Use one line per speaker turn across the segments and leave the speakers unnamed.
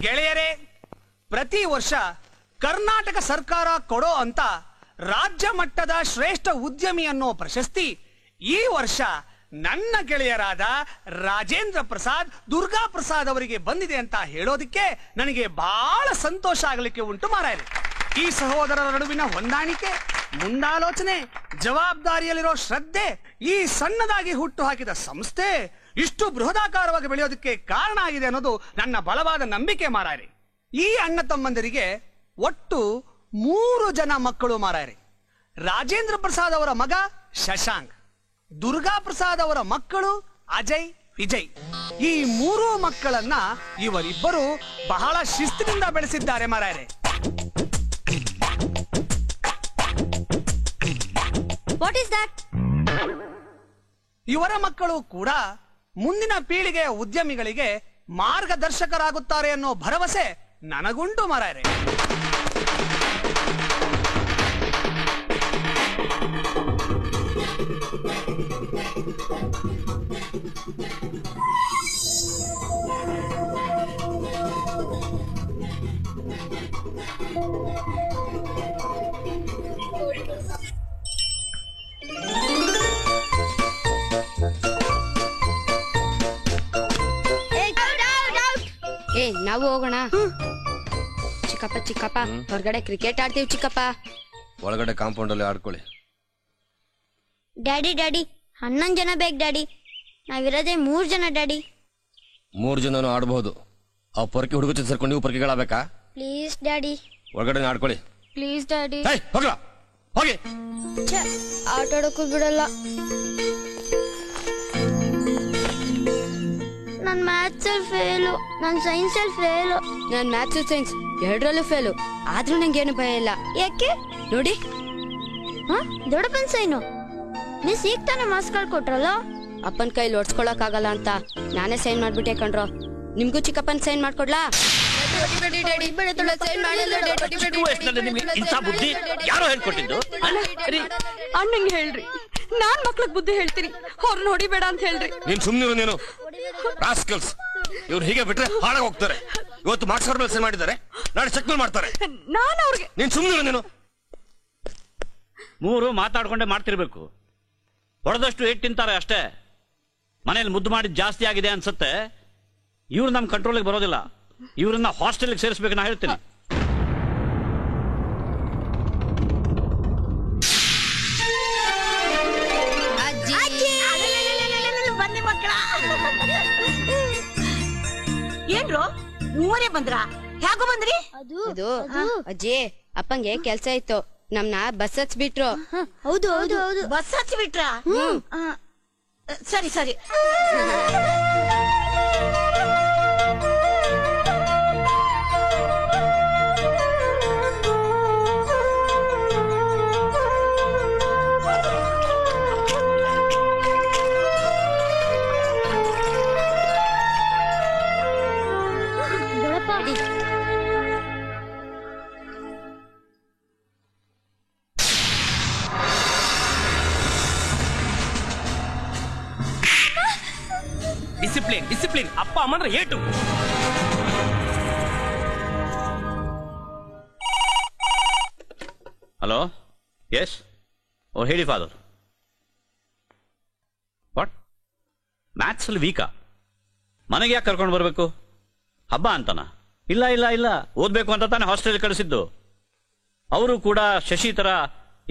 ಗೆಳೆಯರೇ, ಪ್ರತಿ ವರ್ಷ ಕರ್ನಾಟಕ ಸರ್ಕಾರ ಕೊಡೋ ಅಂತ ರಾಜ್ಯ ಮಟ್ಟದ ಶ್ರೇಷ್ಠ ಉದ್ಯಮಿ ಅನ್ನೋ ಪ್ರಶಸ್ತಿ ಈ ವರ್ಷ ನನ್ನ ಗೆಳೆಯರಾದ ರಾಜೇಂದ್ರ ಪ್ರಸಾದ್, ದುರ್ಗಾ ಪ್ರಸಾದ್ ಅವರಿಗೆ ಬಂದಿದೆ ಅಂತ ಹೇಳೋದಿಕ್ಕೆ ನನಗೆ ಬಹಳ ಸಂತೋಷ ಆಗಲಿಕ್ಕೆ ಉಂಟು ಮಾರಾಯರೆ. ಈ ಸಹೋದರರ ನಡುವಿನ ಹೊಂದಾಣಿಕೆ, ಮುಂದಾಲೋಚನೆ, ಜವಾಬ್ದಾರಿಯಲ್ಲಿರೋ ಶ್ರದ್ಧೆ, ಈ ಸಣ್ಣದಾಗಿ ಹುಟ್ಟು ಹಾಕಿದ ಸಂಸ್ಥೆ ಇಷ್ಟು ಬೃಹದಾಕಾರವಾಗಿ ಬೆಳೆಯೋದಕ್ಕೆ ಕಾರಣ ಆಗಿದೆ ಅನ್ನೋದು ನನ್ನ ಬಲವಾದ ನಂಬಿಕೆ ಮಾರಾಯರೆ. ಈ ಅಣ್ಣ ತಮ್ಮಂದರಿಗೆ ಒಟ್ಟು 3 ಜನ ಮಕ್ಕಳು ಮಾರಾಯರೆ. ರಾಜೇಂದ್ರ ಪ್ರಸಾದ್ ಅವರ ಮಗ ಶಶಾಂಕ್, ದುರ್ಗಾ ಪ್ರಸಾದ್ ಅವರ ಮಕ್ಕಳು ಅಜಯ್, ವಿಜಯ್. ಈ 3 ಮಕ್ಕಳನ್ನ ಇವರಿಬ್ಬರು ಬಹಳ ಶಿಸ್ತಿನಿಂದ ಬೆಳೆಸಿದ್ದಾರೆ ಮಾರಾಯರೆ.
What is that?
ಇವರ ಮಕ್ಕಳು ಕೂಡ ಮುಂದಿನ ಪೀಳಿಗೆಯ ಉದ್ಯಮಿಗಳಿಗೆ ಮಾರ್ಗದರ್ಶಕರಾಗುತ್ತಾರೆ ಅನ್ನೋ ಭರವಸೆ ನನಗುಂಟು ಮಾರಾಯರೆ.
ನಾವು ಹೋಗೋಣ. ಚಿಕ್ಕಪ್ಪ ಹೊರಗಡೆ ಕ್ರಿಕೆಟ್ ಆಡ್ತೀವಿ ಚಿಕ್ಕಪ್ಪ.
ಒಳಗಡೆ ಕಾಂಪೌಂಡ್ ಅಲ್ಲಿ ಆಡ್ಕೊಳ್ಳಿ.
ಡ್ಯಾಡಿ 11 ಜನ ಬೇಕು ಡ್ಯಾಡಿ. ನಾವಿರೋದೇ 3 ಜನ ಡ್ಯಾಡಿ.
3 ಜನನು ಆಡಬಹುದು. ಆ ಪೊರಕೆ ಹುಡುಗ ಜೊತೆ ಸೇರ್ಕೊಂಡು ನೀವು ಪೊರಕೆಗಳಾಗಬೇಕಾ?
Please daddy.
ಒಳಗಡೆ ಆಡ್ಕೊಳ್ಳಿ.
Please daddy.
ಹೋಗಿ.
ಆಟ ಆಡೋಕ್ಕೂ ಬಿಡಲ್ಲ. ನನ್ ಮ್ಯಾಥ್ಸ್ ಅಲ್ಲಿ ಫೇಲು, ನನ್ ಸೈನ್ಸ್ ಅಲ್ಲಿ ಫೇಲು.
ನಾನ್ ಮ್ಯಾಥ್ಸ್ ಸೈನ್ಸ್ 2ರಲ್ಲೂ ಫೇಲು. ಆದ್ರೂ ನಂಗೇನು ಭಯ ಇಲ್ಲ.
ಯಾಕೆ
ನೋಡಿ,
ದೊಡ್ಡಪ್ಪನ್ ಸೈನು. ಮಿಸ್ ಈಗ ತಾನೇ ಮಾರ್ಕ್ಸ್ ಕೊಟ್ರಲ್ಲ.
ಅಪ್ಪನ ಕೈಲಿ ಒಡ್ಸ್ಕೊಳಕ್ ಆಗಲ್ಲ ಅಂತ ನಾನೇ ಸೈನ್ ಮಾಡ್ಬಿಟ್ಟೆ ಕಣ್ರೋ. ನಿಮ್ಗೂ ಚಿಕ್ಕಪ್ಪನ್ ಸೈನ್ ಮಾಡ್ಕೊಡ್ಲಾ?
ಯಾರೋ ಹೇಳ್ಕೊಟ್ಟಿದ್ದು?
ಅಣ್ಣಂಗೆ ಹೇಳ್ರಿ, ನಾನ್ ಮಕ್ಳಿಗೆ ಬುದ್ಧಿ ಹೇಳ್ತೀನಿ, ಅವ್ರು ನೋಡಿಬೇಡ ಅಂತ ಹೇಳ್ರಿ.
ನೀನ್ ಸುಮ್ನಿರು. ನೀನು ರಾಸ್ಕಲ್ಸ್. ಇವ್ರು ಹೀಗೆ ಬಿಟ್ರೆ ಹಾಳಾಗಿ ಹೋಗ್ತಾರೆ. ಇವತ್ತು ಮಾರ್ಕ್ಸ್ ಮೇಲೆ ಸೈನ್ ಮಾಡಿದ್ದಾರೆ, ನಾಳೆ ಚೆಕ್ ಮೇಲೆ ಮಾಡ್ತಾರೆ.
ನಾನು ಅವ್ರಿಗೆ.
ನೀನ್ ಸುಮ್ನಿರು. ನೀನು
3 ಮಾತಾಡ್ಕೊಂಡೆ ಮಾಡ್ತಿರ್ಬೇಕು. ಹೊಡೆದಷ್ಟು ಏಟ್ ತಿಂತಾರೆ ಅಷ್ಟೇ. ಮನೇಲಿ ಮುದ್ದು ಮಾಡಿದ್ ಜಾಸ್ತಿ ಆಗಿದೆ ಅನ್ಸುತ್ತೆ. ಇವ್ರು ನಮ್ ಕಂಟ್ರೋಲ್ಗೆ ಬರೋದಿಲ್ಲ. ಇವ್ರನ್ನ ಹಾಸ್ಟೆಲ್ಗೆ ಸೇರಿಸ್ಬೇಕು ನಾ ಹೇಳ್ತೀನಿ.
ಬನ್ನಿ ಮಕ್ಕಳ. ಏನ್ರು 3 ಬಂದ್ರ? ಹೇಗೋ ಬಂದ್ರಿ?
ಅದು ಅಜ್ಜಿ, ಅಪ್ಪಂಗೆ ಕೆಲ್ಸ ಇತ್ತು, ನಮ್ನ ಬಸ್ ಹಚ್ಬಿಟ್ರು.
ಹೌದು ಹೌದು ಹೌದು.
ಬಸ್ ಹಚ್ಚಿ ಬಿಟ್ರ? ಸರಿ ಸರಿ.
ಡಿಸಿಪ್ಲಿನ್. ಅಪ್ಪ ಅಮ್ಮಂದ್ರೆ ಏಟು. Hello, S. ಓ ಹೇಳಿ ಫಾದರ್. ವಾಟ್? ಮ್ಯಾಥ್ಸ್ ಅಲ್ಲಿ ವೀಕಾ? ಮನೆಗೆ ಯಾಕೆ ಕರ್ಕೊಂಡು ಬರ್ಬೇಕು? ಹಬ್ಬ ಅಂತನಾ? ಇಲ್ಲ, ಓದ್ಬೇಕು ಅಂತ ತಾನೇ ಹಾಸ್ಟೆಲ್ ಕಳಿಸಿದ್ದು. ಅವರು ಕೂಡ ಶಶಿ ತರ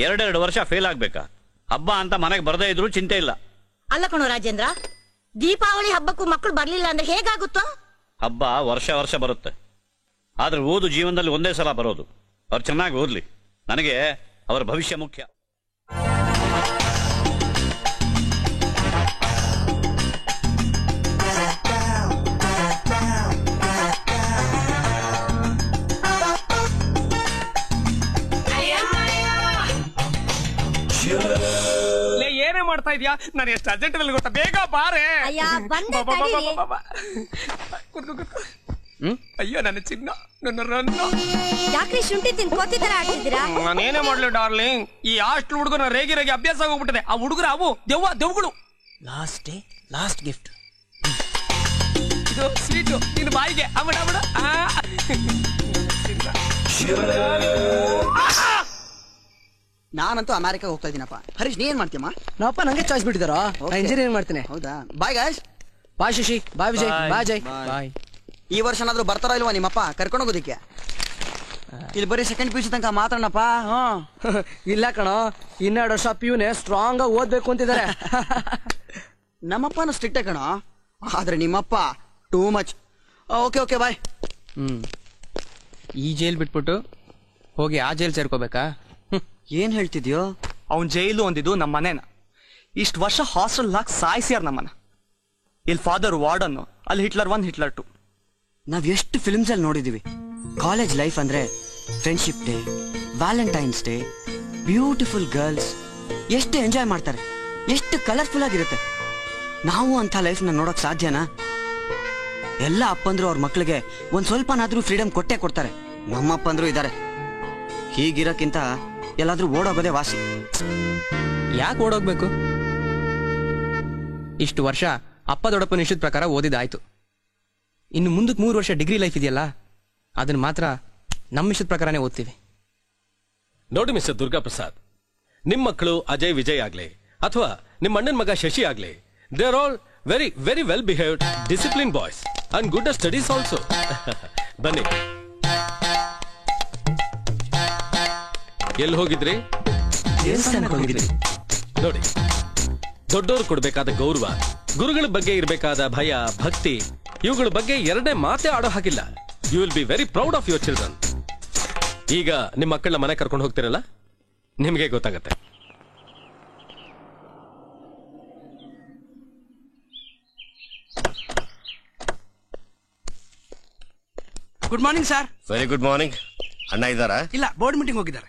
2 ವರ್ಷ ಫೇಲ್ ಆಗ್ಬೇಕಾ? ಹಬ್ಬ ಅಂತ ಮನೆಗೆ ಬರದೇ ಇದ್ರು ಚಿಂತೆ ಇಲ್ಲ.
ಅಲ್ಲ ಕಣೋ ರಾಜೇಂದ್ರ, ದೀಪಾವಳಿ ಹಬ್ಬಕ್ಕೂ ಮಕ್ಕಳು ಬರ್ಲಿಲ್ಲ ಅಂದ್ರೆ ಹೇಗಾಗುತ್ತೋ?
ಹಬ್ಬ ವರ್ಷ ಬರುತ್ತೆ. ಆದ್ರೆ ಓದು ಜೀವನದಲ್ಲಿ ಒಂದೇ ಸಲ ಬರೋದು. ಅವ್ರು ಚೆನ್ನಾಗಿ ಓದ್ಲಿ. ನನಗೆ ಅವರ ಭವಿಷ್ಯ ಮುಖ್ಯ.
ಏನೇ ಮಾಡ್ತಾ ಇದೀಯಾ? ನಾನು ಎಷ್ಟು ಅರ್ಜೆಂಟ್ ಅಲ್ಲಿ ಗೊತ್ತಾ? ಬೇಗ ಬಾರೆ. ಅಯ್ಯೋ ನನ್ನ ಚಿನ್ನ, ನನ್ನ ರನ್ನ.
ಯಾಕ್ರಿ ಶುಂಠಿ ತಿನ್ಕೋತಿ ತರ ಆಡ್ತಿದ್ದೀರಾ?
ನಾನೇನೇ ಮಾಡ್ಲಿ ಡಾರ್ಲಿಂಗ್, ಈ ಹಾಸ್ಟೆಲ್ ಹುಡುಗನ ರೇಗಿ ಅಭ್ಯಾಸ ಹೋಗ್ಬಿಟ್ಟಿದೆ. ಆ ಹುಡುಗರು ಅವು ದೆವ್ಗಳು. ಲಾಸ್ಟ್ ಗಿಫ್ಟ್ ಇದು ಸ್ವೀಟು ನಿನ್ನ ಬಾಯಿಗೆ.
ನಾನಂತೂ ಅಮೆರಿಕ ಹೋಗ್ತಾ ಇದೀನಪ್ಪ. ಹರೀಶ್ ನೀ ಏನ್ ಮಾಡ್ತೀಯಮ್ಮ?
ನಾವಪ್ಪ ನಂಗೆ ಚಾಯ್ಸ್ ಬಿಟ್ಟಿದಾರ, ಇಂಜಿನಿಯರಿಂಗ್ ಮಾಡ್ತೇನೆ.
ಹೌದಾ? Bye guys.
Bye Shashi, bye Vijay, bye Jay, bye.
ಈ ವರ್ಷನಾದ್ರೂ ಬರ್ತಾರೋ ಇಲ್ವಾ ನಿಮ್ಮಪ್ಪ ಕರ್ಕೊಂಡು ಹೋಗೋದಿಕ್ಕೆ? ಇಲ್ಲಿ ಬರೀ ಸೆಕೆಂಡ್ ಪಿ ಯು ಸಿ ತನಕ ಮಾತಾಡಪ್ಪ.
ಇಲ್ಲ ಕಣೋ, 2 ವರ್ಷ ಪಿಯುನೆ ಸ್ಟ್ರಾಂಗ್ ಆಗಿ ಓದ್ಬೇಕು ಅಂತಿದ್ದಾರೆ.
ನಮ್ಮಪ್ಪನ ಸ್ಟ್ರಿಕ್ಟ್ ಕಣೋ, ಆದ್ರೆ ನಿಮ್ಮಪ್ಪ too much. Okay okay bye.
ಈ ಜೈಲ್ ಬಿಟ್ಬಿಟ್ಟು ಹೋಗಿ ಆ ಜೈಲ್ ಸೇರ್ಕೋಬೇಕಾ?
ಏನ್ ಹೇಳ್ತಿದ್ಯೋ?
ಅವ್ನ್ ಜೈಲು ಅಂದಿದ್ದು ನಮ್ಮ ಮನೇನ. ಇಷ್ಟು ವರ್ಷ ಹಾಸ್ಟೆಲ್ ಹಾಕಿ ಸಾಯಿಸ್ಯಾರ ನಮ್ಮನ್ನ. ಇಲ್ಲಿ ಫಾದರ್ ವಾರ್ಡನ್, ಅಲ್ಲಿ ಹಿಟ್ಲರ್ 1 ಹಿಟ್ಲರ್ 2.
ನಾವ್ ಎಷ್ಟು ಫಿಲ್ಮ್ಸ್ ಅಲ್ಲಿ ನೋಡಿದೀವಿ. ಕಾಲೇಜ್ ಲೈಫ್ ಅಂದ್ರೆ friendship day, Valentine's day, beautiful girls, ಎಷ್ಟು ಎಂಜಾಯ್ ಮಾಡ್ತಾರೆ, ಎಷ್ಟು ಕಲರ್ಫುಲ್ ಆಗಿರುತ್ತೆ. ನಾವು ಅಂತ ಲೈಫ್ ನ ನೋಡಕ್ ಸಾಧ್ಯನಾ? ಎಲ್ಲ ಅಪ್ಪಂದ್ರು ಅವ್ರ ಮಕ್ಳಿಗೆ ಒಂದ್ ಸ್ವಲ್ಪನಾದ್ರೂ ಫ್ರೀಡಮ್ ಕೊಟ್ಟೆ ಕೊಡ್ತಾರೆ. ನಮ್ಮಪ್ಪಂದ್ರು ಇದಾರೆ. ಹೀಗಿರಕ್ಕಿಂತ ಎಲ್ಲಾದ್ರೂ ಓಡೋಗೋದೇ ವಾಸಿ.
ಯಾಕೆ ಓಡೋಗ್ಬೇಕು? ಇಷ್ಟು ವರ್ಷ ಅಪ್ಪ ದೊಡ್ಡಪ್ಪನ ಇಷ್ಟದ ಪ್ರಕಾರ ಓದಿದಾಯ್ತು. ಇನ್ನು ಮುಂದಕ್ಕೆ 3 ವರ್ಷ ಡಿಗ್ರಿ ಲೈಫ್ ಇದೆಯಲ್ಲ, ಅದನ್ನ ಮಾತ್ರ ನಮ್ಮ ಇಷ್ಟದ ಪ್ರಕಾರನೇ ಓದ್ತೀವಿ.
ನೋಡಿ ಮಿಸ್ಟರ್ ದುರ್ಗಾ ಪ್ರಸಾದ್, ನಿಮ್ ಮಕ್ಕಳು ಅಜಯ್ ವಿಜಯ್ ಆಗ್ಲಿ ಅಥವಾ ನಿಮ್ಮ ಅಣ್ಣನ ಮಗ ಶಶಿ ಆಗ್ಲಿ, they are all very very well behaved, discipline boys and good at studies also. ಬನ್ನಿ. ಎಲ್ಲಿ ಹೋಗಿದ್ರಿ? ನೋಡಿ, ದೊಡ್ಡವರು ಕೊಡ್ಬೇಕಾದ ಗೌರವ, ಗುರುಗಳ ಬಗ್ಗೆ ಇರಬೇಕಾದ ಭಯ ಭಕ್ತಿ, ಇವುಗಳ ಬಗ್ಗೆ 2ನೇ ಮಾತೇ ಆಡೋ ಹಾಗಿಲ್ಲ. You will be very proud of your children. ಈಗ ನಿಮ್ಮ ಮಕ್ಕಳನ್ನ ಮನೆ ಕರ್ಕೊಂಡು ಹೋಗ್ತಿರಲ್ಲ, ನಿಮ್ಗೆ ಗೊತ್ತಾಗತ್ತೆ.
Good morning sir.
Very good morning. ಅಣ್ಣ ಇದ್ದಾರಾ?
ಇಲ್ಲ, ಬೋರ್ಡ್ ಮೀಟಿಂಗ್ ಹೋಗಿದ್ದಾರೆ.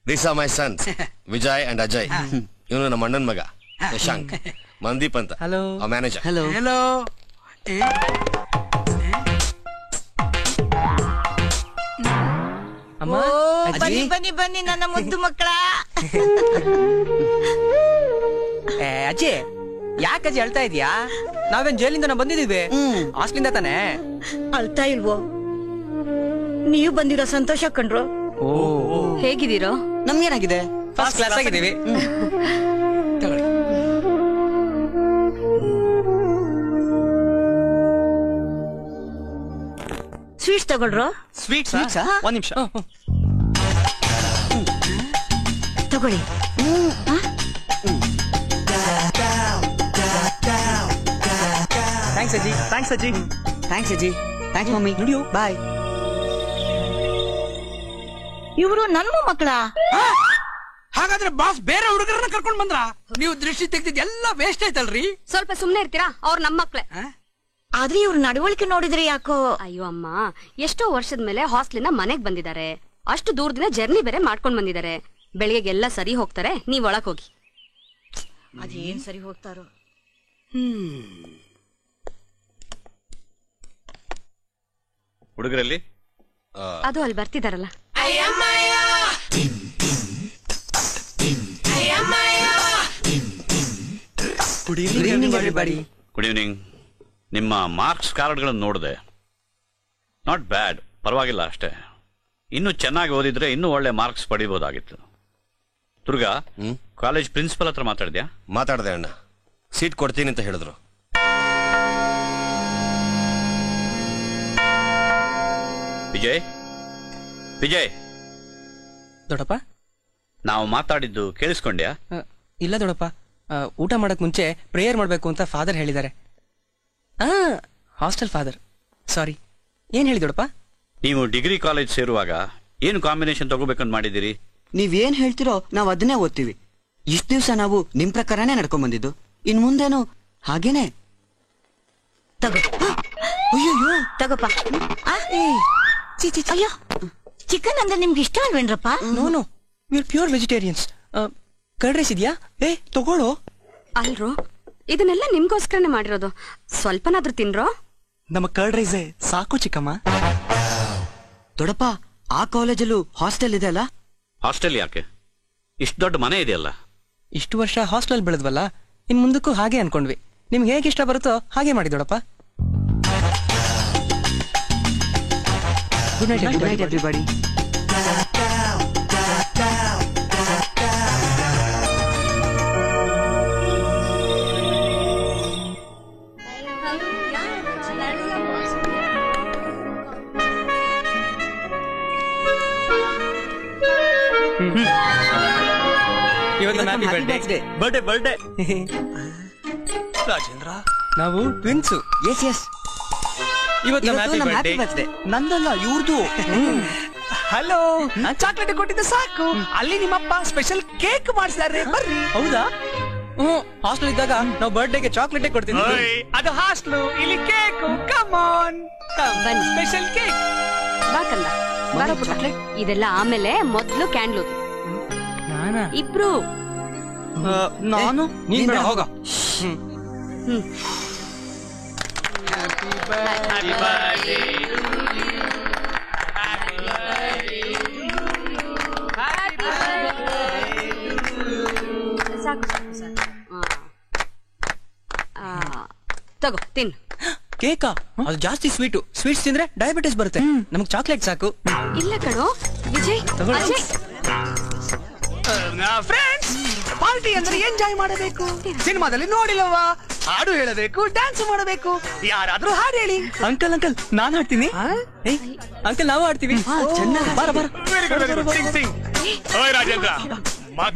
These are my sons Vijay and Ajay. ಇವನು ನಮ್ಮ ಅಣ್ಣನ ಮಗ ಯಶಾಂಕ್. ಮಂದೀಪ್ ಅಂತ,
ಹಲೋ,
ಮ್ಯಾನೇಜರ್.
Hello
hello. ಅಮ್ಮ,
ಬನ್ನಿ ಬನ್ನಿ ಬನ್ನಿ ನನ್ನ ಮುದ್ದು ಮಕ್ಕಳ.
ಅಜ್ಜಿ, ಯಾಕಜ್ಜಿ ಅಳ್ತಾ ಇದೀಯಾ? ನಾವೇನ್ ಜೈಲಿಂದ ಬಂದಿದೀವಿ, ಹಾಸ್ಟ್ಲಿಂದ ತಾನೆ.
ಅಳ್ತಾ ಇಲ್ವೋ? ನೀವು ಬಂದಿರೋ ಸಂತೋಷ ಕಂಡ್ರು.
ಹೇಗಿದ್ದೀರೋ?
ನಮ್ಗೇನಾಗಿದೆ?
ಫಸ್ಟ್ ಕ್ಲಾಸ್ ಆಗಿದ್ದೀವಿ. ತಗೊಳ್ಳಿ.
ಸ್ವೀಟ್ಸ್ ತಗೊಳ್ರು.
ಸ್ವೀಟ್ಸ್? ಒಂದ್ ನಿಮಿಷ.
ತಗೊಳ್ಳಿ.
ಥ್ಯಾಂಕ್ಸ್ ಅಜ್ಜಿ.
ಥ್ಯಾಂಕ್ಸ್ ಅಜ್ಜಿ.
ಥ್ಯಾಂಕ್ಸ್ ಅಜ್ಜಿ. Thanks mummy. ಬಾಯ್.
ಇವರು ನನ್ನ ಮಕ್ಕಳ.
ಹಾಗಾದ್ರೆ ಬಾಸ್ ಬೇರೆ ಹುಡುಗರನ್ನ ಕರ್ಕೊಂಡ್ ಬಂದ್ರ? ನೀವು ದೃಷ್ಟಿ ತೆಗ್ದಿದ್ ಎಲ್ಲ ವೇಸ್ಟ್ ಆಯ್ತಲ್ರಿ?
ಸ್ವಲ್ಪ ಸುಮ್ನೆ ಇರ್ತೀರಾ? ಅವ್ರ ನಮ್ಮ ಮಕ್ಳೆ.
ಆದ್ರೆ ಇವ್ರ ನಡವಳಿಕೆ ನೋಡಿದ್ರೆ ಯಾಕೋ.
ಅಯ್ಯೋ ಅಮ್ಮ, ಎಷ್ಟೋ ವರ್ಷದ ಮೇಲೆ ಹಾಸ್ಟ್ಲಿಂದ ಮನೆಗ್ ಬಂದಿದ್ದಾರೆ. ಅಷ್ಟು ದೂರದಿಂದ ಜರ್ನಿ ಬೇರೆ ಮಾಡ್ಕೊಂಡ್ ಬಂದಿದ್ದಾರೆ. ಬೆಳಿಗ್ಗೆಲ್ಲ ಸರಿ ಹೋಗ್ತಾರೆ, ನೀವ್ ಒಳಗ್ ಹೋಗಿ.
ಅದೇನ್ ಸರಿ ಹೋಗ್ತಾರೋ.
ಹುಡುಗರಲ್ಲಿ
ಅದು ಅಲ್ಲಿ ಬರ್ತಿದಾರಲ್ಲ.
Good evening. ನಿಮ್ಮ ಮಾರ್ಕ್ಸ್ ಕಾರ್ಡ್ಗಳನ್ನು ನೋಡಿದೆ. ನಾಟ್ ಬ್ಯಾಡ್, ಪರವಾಗಿಲ್ಲ ಅಷ್ಟೇ. ಇನ್ನೂ ಚೆನ್ನಾಗಿ ಓದಿದ್ರೆ ಇನ್ನೂ ಒಳ್ಳೆ ಮಾರ್ಕ್ಸ್ ಪಡಿಬಹುದಾಗಿತ್ತು. ದುರ್ಗಾ, ಕಾಲೇಜ್ ಪ್ರಿನ್ಸಿಪಲ್ ಹತ್ರ ಮಾತಾಡಿದ್ಯಾ?
ಮಾತಾಡ್ದೆ ಅಣ್ಣ, ಸೀಟ್ ಕೊಡ್ತೀನಿ ಅಂತ ಹೇಳಿದ್ರು. ವಿಜಯ್, ವಿಜಯ್.
ದೊಡ್ಡಪ್ಪ,
ನಾವು ಮಾತಾಡಿದ್ದು ಕೇಳಿಸ್ಕೊಂಡ್ಯಾ?
ಇಲ್ಲ ದೊಡ್ಡಪ್ಪ, ಊಟ ಮಾಡಕ್ ಮುಂಚೆ ಪ್ರೇಯರ್ ಮಾಡ್ಬೇಕು ಅಂತ ಫಾದರ್ ಹೇಳಿದ್ದಾರೆ. Hostel father. ಸಾರಿ, ಏನ್ ಹೇಳಿ ದೊಡ್ಡಪ್ಪ?
ನೀವು ಡಿಗ್ರಿ ಕಾಲೇಜ್ ಸೇರುವಾಗ ಏನು ಕಾಂಬಿನೇಷನ್ ತಗೋಬೇಕಂತ ಮಾಡಿದ್ದೀರಿ?
ನೀವೇನ್ ಹೇಳ್ತಿರೋ ನಾವ್ ಅದನ್ನೇ ಓದ್ತೀವಿ. ಇಷ್ಟ ದಿವ್ಸ ನಾವು ನಿಮ್ ಪ್ರಕಾರನೇ ನಡ್ಕೊಂಡ್ ಬಂದಿದ್ದು. ಇನ್ ಮುಂದೇನು ಹಾಗೇನೆ.
ಅಯ್ಯೋ ತಗೋಪ್ಪ. ಅಯ್ಯೋ, ಚಿಕನ್ ಅಂದ್ರೆ ನಿಮ್ಗೆ ಇಷ್ಟ ಅಲ್ವೇನ್ರಪ್ಪ?
No, we pure vegetarians. Curd rice ಇದೆಯಾ? ತಗೊಳ್ಳೋ.
ಅಲ್ರೋ, ಇದನ್ನೆಲ್ಲ ನಿಮ್ಗೋಸ್ಕರನೇ ಮಾಡಿರೋದು. ಸ್ವಲ್ಪನಾದ್ರೂ ತಿನ್ರೋ.
ನಮ್ಮ ಕರ್ಡ್ ರೈಸೇ ಸಾಕು ಚಿಕ್ಕಮ್ಮ.
ದೊಡ್ಡಪ್ಪ, ಆ ಕಾಲೇಜಲ್ಲೂ ಹಾಸ್ಟೆಲ್ ಇದೆ ಅಲ್ಲ?
ಹಾಸ್ಟೆಲ್ ಯಾಕೆ? ಇಷ್ಟು ದೊಡ್ಡ ಮನೆ ಇದೆಯಲ್ಲ.
ಇಷ್ಟು ವರ್ಷ ಹಾಸ್ಟೆಲ್ ಬೆಳೆದ್ವಲ್ಲ, ಇನ್ ಮುಂದಕ್ಕೂ ಹಾಗೆ ಅನ್ಕೊಂಡ್ವಿ. ನಿಮ್ಗೆ ಹೇಗೆ ಇಷ್ಟ ಬರುತ್ತೋ ಹಾಗೆ ಮಾಡಿ ದೊಡ್ಡಪ್ಪ. Good night everybody. ಇವತ್ತು ಹ್ಯಾಪಿ ಬರ್ಡೇ ಬರ್ಡೇ
ರಾಜೇಂದ್ರ,
ನಾವು ಟ್ವಿನ್ಸು.
ಎಸ್ ಎಸ್,
ಇವತ್ತು ನಮ್ಮ
ನಮ್ಮ
ಹ್ಯಾಪಿ
ಹ್ಯಾಪಿ
ಬರ್ಡೇ.
ಬರ್ತ್ಡೇ. ನಂದಲ್ಲ, ಇವ್ರದು.
ಹಲೋ, ಚಾಕ್ಲೇಟ್ ಕೊಟ್ಟಿದ್ದು ಸಾಕು. ಅಲ್ಲಿ ನಿಮ್ಮಪ್ಪ ಸ್ಪೆಷಲ್ ಕೇಕ್ ಮಾಡಿಸಿದಾರೆ, ಬರ್ರಿ.
ಹೌದಾ? ಹಾಸ್ಟೆಲ್ ಇದ್ದಾಗ ನಾವು ಬರ್ಡೇಗೆ ಚಾಕ್ಲೇಟೇ ಕೊಡ್ತೀವಿ.
ಓಯ್, ಅದು ಹಾಸ್ಟ್ಲು, ಇಲ್ಲಿ ಕೇಕ್. ಕಮ್ ಆನ್,
ಬನ್ನಿ.
Special cake.
ಬಾ ಕಂದ, ಬಾರೋ ಪುಟ್ಟ. ಇದೆಲ್ಲ ಆಮೇಲೆ ಮೊದ್ಲು ಕ್ಯಾಂಡ್ಲು ಇಬ್ರು.
ನಾನು
ನೀನ್ ಬೇಡ, ಹೋಗ.
ಹ್ಮ್. ಸಾಕು ತಗೋ ತಿನ್.
ಕೇಕಾ? ಅದು ಜಾಸ್ತಿ ಸ್ವೀಟ್ಸ್ ತಿಂದ್ರೆ ಡಯಾಬಿಟಿಸ್ ಬರುತ್ತೆ. ನಮಗ್ ಚಾಕ್ಲೇಟ್ ಸಾಕು.
ಇಲ್ಲ ಕಣೋ ವಿಜಯ್, ಅಜಯ್.
ಫ್ರೆಂಡ್ಸ್, ಪಾರ್ಟಿ ಅಂದ್ರೆ ಎಂಜಾಯ್ ಮಾಡಬೇಕು. ಸಿನಿಮಾದಲ್ಲಿ ನೋಡಿಲ್ಲವಾ, ಹಾಡು ಹೇಳಬೇಕು, ಡ್ಯಾನ್ಸ್ ಮಾಡಬೇಕು. ಯಾರಾದ್ರೂ ಹಾಡು ಹೇಳಿ.
ಅಂಕಲ್ ನಾನ್ ಹಾಡ್ತೀನಿ. ಅಂಕಲ್ ನಾವು ಆಡ್ತೀವಿ.
ಚೆನ್ನಾಗಿ.
ಬಾರ
very good, very good. Singh Singh. ಓಯ್ ರಾಜೇಂದ್ರ,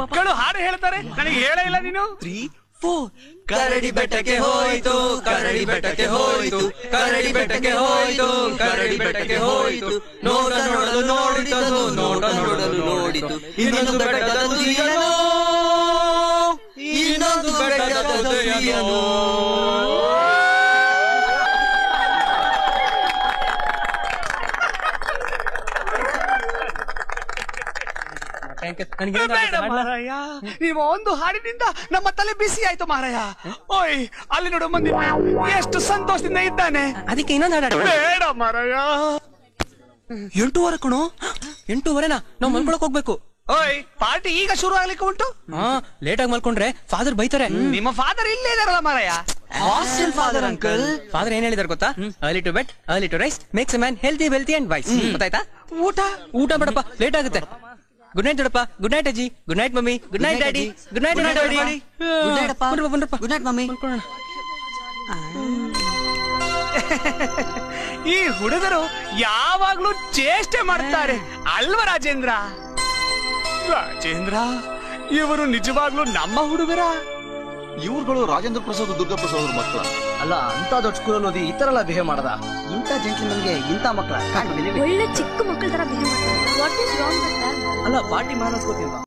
ಮಕ್ಕಳು ಹಾಡು ಹೇಳ್ತಾರೆ, ನನಗೆ ಹೇಳೇ ಇಲ್ಲ ನೀನು.
3, 4.
ಕರಡಿ ಬೆಟ್ಟಕ್ಕೆ ಹೋಯ್ತು, ಕರಡಿ ಬೆಟ್ಟಕ್ಕೆ ಹೋಯ್ತು, ಕರಡಿ ಬೆಟ್ಟಕ್ಕೆ ಹೋಯ್ತು, ಕರಡಿ ಬೆಟ್ಟಕ್ಕೆ ಹೋಯ್ತು. ನೋಡ ನೋಡಲು ನೋಡಿತದು, ನೋಡ ನೋಡಲು ನೋಡಿತು. ಇನ್ನೊಂದು ಬೆಟ್ಟದ ತುದಿಯನು, ಇನ್ನೊಂದು ಬೆಟ್ಟದ ತುದಿಯನು.
ಬೇಡ ಮಾರಾಯ, ನೀವು ಒಂದು ಹಾಡಿನಿಂದ ನಮ್ಮ ತಲೆ ಬಿಸಿ ಆಯ್ತು ಮಾರಾಯ. ಓಯ್, ಅಲ್ಲಿ ನೋಡು ಮಂದಿ ಎಷ್ಟು ಸಂತೋಷದಿಂದ ಇದ್ದಾನೆ.
ಅದಕ್ಕೆ ಇನ್ನೊಂದು ಹಾಡ.
ಬೇಡ ಮಾರಾಯ.
8:15 ಕಣೋ. 8:15ನಾ? ನಾವು ಮಲ್ಕೊಳಕ್ ಹೋಗ್ಬೇಕು.
ಓಯ್, ಪಾರ್ಟಿ ಈಗ ಶುರು ಆಗ್ಲಿಕ್ಕೆ ಉಂಟು.
ಲೇಟ್ ಆಗಿ ಮಲ್ಕೊಂಡ್ರೆ ಫಾದರ್ ಬೈತಾರೆ.
ನಿಮ್ಮ ಫಾದರ್ ಇಲ್ಲೇ ಇದಾರಲ್ಲ ಮಾರಾಯ.
Hostel father uncle.
ಫಾದರ್ ಏನ್ ಹೇಳಿದಾರೆ ಗೊತ್ತಾ? Early to bed, early to rise makes a man healthy, wealthy and wise. ಗೊತ್ತಾಯ್ತಾ? ಊಟ ಬೇಡಪ್ಪ, ಲೇಟ್ ಆಗುತ್ತೆ. ಗುಡ್ ನೈಟ್ ದೊಡ್ಡಪ್ಪ, ಗುಡ್ ನೈಟ್ ಅಜ್ಜಿ, good night mummy, good night daddy, good night daddy.
Good night ಅಪ್ಪ, ಗುಡ್ ನೈಟ್ ಮಮ್ಮಿ.
ಈ ಹುಡುಗರು ಯಾವಾಗ್ಲೂ ಚೇಷ್ಟೆ ಮಾಡ್ತಾರೆ ಅಲ್ವಾ ರಾಜೇಂದ್ರ? ರಾಜೇಂದ್ರ, ಇವರು ನಿಜವಾಗ್ಲೂ ನಮ್ಮ ಹುಡುಗರ?
ಇವ್ರುಗಳು ರಾಜೇಂದ್ರ ಪ್ರಸಾದ್ ದುರ್ಗಾ ಪ್ರಸಾದ್ ಮಕ್ಕಳ
ಅಲ್ಲ, ಅಂತ ದೊಡ್ಡ ಸ್ಕೂಲಲ್ಲಿ ಓದಿ ಈ ತರ ಎಲ್ಲ ಬಿಹೇವ್ ಮಾಡದ? ಇಂಥ ಜೆಂಟ್ಲ್ಮನ್ಗೆ ಇಂಥ ಮಕ್ಕಳ?
ಒಳ್ಳೆ ಚಿಕ್ಕ ಮಕ್ಕಳ ತರ ಬಿಹೇವ್ ಮಾಡ್ತಾರೆ. What is wrong with that?
ಅಲ್ಲ, ಪಾರ್ಟಿ ಮಾಡೋಸ್ಕೋತೀವಿ.